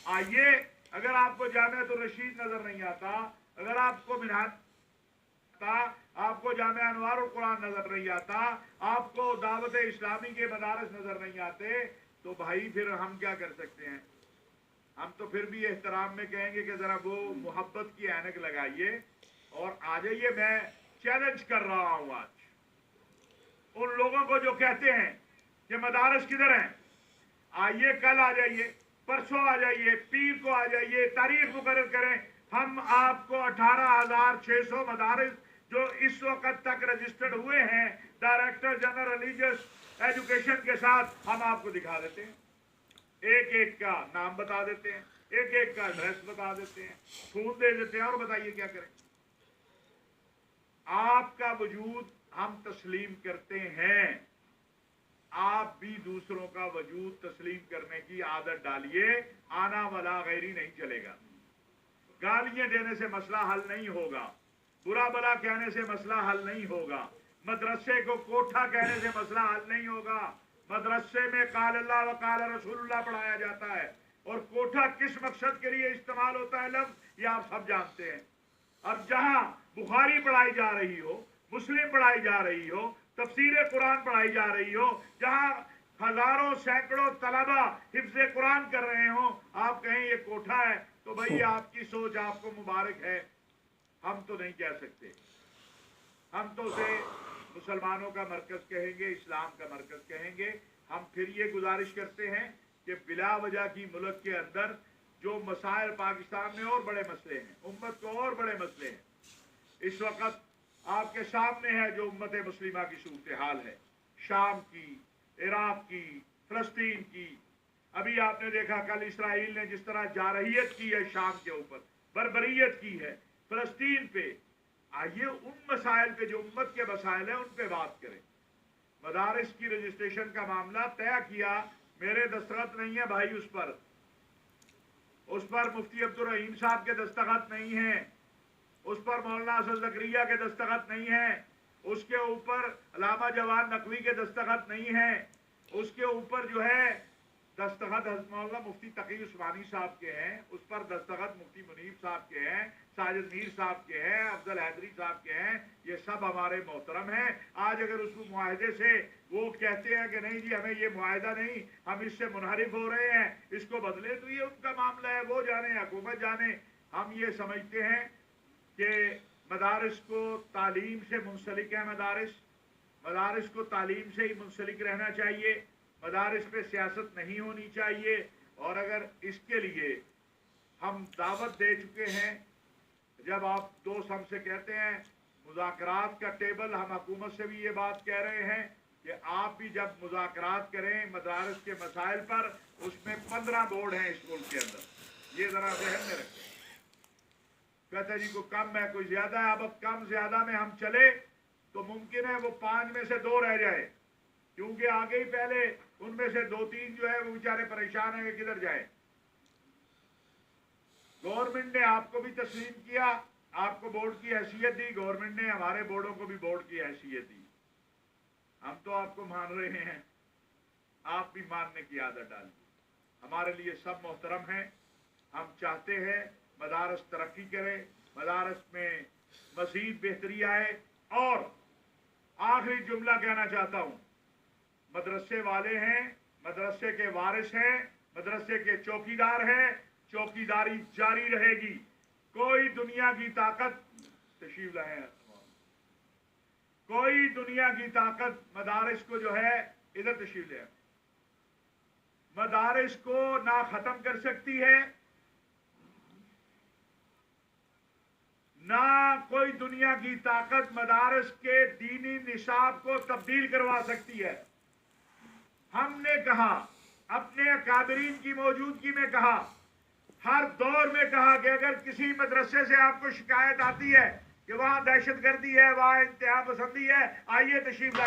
आइए, अगर आपको जामियातुर रशीद नजर नहीं आता, अगर आपको मिनहाज आपको जामिया अनवारुल कुरान नजर नहीं आता, आपको दावत इस्लामी के मदारस नजर नहीं आते, तो भाई फिर हम क्या कर सकते हैं? हम तो फिर भी एहतराम में कहेंगे कि जरा वो मोहब्बत की ऐनक लगाइए और आ जाइए। मैं चैलेंज कर रहा हूं आज उन लोगों को जो कहते हैं कि मदारस किधर हैं, आइए, कल आ जाइए, परसों आ जाइए, पीर को आ जाइए, तारीख मुकर्रर करें। हम आपको 18,600 मदारिस जो इस वक्त तक रजिस्टर्ड हुए हैं डायरेक्टर जनरल रिलीजियस एजुकेशन के साथ, हम आपको दिखा देते हैं। एक एक का नाम बता देते हैं, एक एक का एड्रेस बता देते हैं, फोन दे देते हैं, और बताइए क्या करें? आपका वजूद हम तस्लीम करते हैं, आप भी दूसरों का वजूद तस्लीम करने की आदत डालिए। आना वाला गैरी नहीं चलेगा। गालियां देने से मसला हल नहीं होगा, बुरा भला कहने से मसला हल नहीं होगा, मदरसे को कोठा कहने से मसला हल नहीं होगा। मदरसे में काल अल्लाह व काल रसूलुल्लाह पढ़ाया जाता है, और कोठा किस मकसद के लिए इस्तेमाल होता है लफ्ज, ये आप सब जानते हैं। अब जहां बुखारी पढ़ाई जा रही हो, मुस्लिम पढ़ाई जा रही हो, तफसीर कुरान पढ़ाई जा रही हो, जहां हजारों सैकड़ों तलबा हिफ्ज़ कुरान कर रहे हो, आप कहें ये कोठा है, तो भाई आपकी सोच आपको मुबारक है। हम तो नहीं कह सकते। हम तो उसे मुसलमानों का मरकज कहेंगे, इस्लाम का मरकज कहेंगे। हम फिर ये गुजारिश करते हैं कि बिला वजह की मुल्क के अंदर जो मसाइल पाकिस्तान में और बड़े मसले हैं, उम्मत को और बड़े मसले हैं, इस वक्त आपके सामने है जो उम्मत मुस्लिमा की सूरत हाल है, शाम की, इराक की, फलस्तीन की। अभी आपने देखा कल इसराइल ने जिस तरह जारहियत की है शाम के ऊपर, बर्बरियत की है फलस्तीन पे। आइए उन मसाइल पे जो उम्मत के मसाइल हैं उन पे बात करें। मदारिस की रजिस्ट्रेशन का मामला तय किया, मेरे दस्तखत नहीं है भाई, उस पर मुफ्ती अब्दुल रहीम साहब के दस्तखत नहीं है, उस पर मौलाना असद ज़करिया के दस्तखत नहीं है, उसके ऊपर अल्लामा जवाद नकवी के दस्तखत नहीं है, उसके ऊपर जो है दस्तखत मौलाना मुफ्ती तकी उस्मानी साहब के हैं, उस पर दस्तखत मुफ्ती मुनीब साहब के हैं, साजिद मीर साहब के हैं, अफजल हैदरी साहब के हैं। ये सब हमारे मोहतरम हैं। आज अगर उस मुआहदे से वो कहते हैं कि नहीं जी हमें ये मुआहदा नहीं, हम इससे मुनहरिफ हो रहे हैं, इसको बदले, तो ये उनका मामला है, वो जाने, हुकूमत जाने। हम ये समझते हैं कि मदारिस को तालीम से मुंसलिक है, मदारिस को तालीम से ही मुंसलिक रहना चाहिए, मदारिस पे सियासत नहीं होनी चाहिए। और अगर इसके लिए हम दावत दे चुके हैं, जब आप दोस्त हमसे कहते हैं मुज़ाकरात का टेबल, हम हुकूमत से भी ये बात कह रहे हैं कि आप भी जब मुज़ाकरात करें मदारिस के मसाइल पर, उसमें 15 बोर्ड हैं स्कूल के अंदर, ये ज़रा ज़हन में रखें। कहते जी को कम है, कोई ज़्यादा है। अब कम ज़्यादा में हम चले तो मुमकिन है वो 5 में से 2 रह जाए, क्योंकि आगे ही पहले उनमें से 2-3 जो है वो बेचारे परेशान है कि किधर जाए। गवर्नमेंट ने आपको भी तस्लीम किया, आपको बोर्ड की हैसियत दी, गवर्नमेंट ने हमारे बोर्डों को भी बोर्ड की हैसियत दी। हम तो आपको मान रहे हैं, आप भी मानने की आदत डालिए। हमारे लिए सब मोहतरम हैं। हम चाहते हैं मदारस तरक्की करें, मदारस में मज़ीद बेहतरी आए। और आखिरी जुमला कहना चाहता हूँ, मदरसे वाले हैं, मदरसे के वारिस हैं, मदरसे के चौकीदार हैं, चौकीदारी जारी रहेगी। कोई दुनिया की ताकत, तशरीफ लाए, कोई दुनिया की ताकत मदारिस को जो है, इधर तशरीफ ले, मदारिस को ना खत्म कर सकती है, ना कोई दुनिया की ताकत मदारिस के दीनी निसाब को तब्दील करवा सकती है। हमने कहा, अपने अकाबरीन की मौजूदगी में कहा, हर दौर में कहा कि अगर किसी मदरसे से आपको शिकायत आती है कि वहां दहशतगर्दी है, वहां इंतहा पसंदी है, आइए तशरीफ लाइए।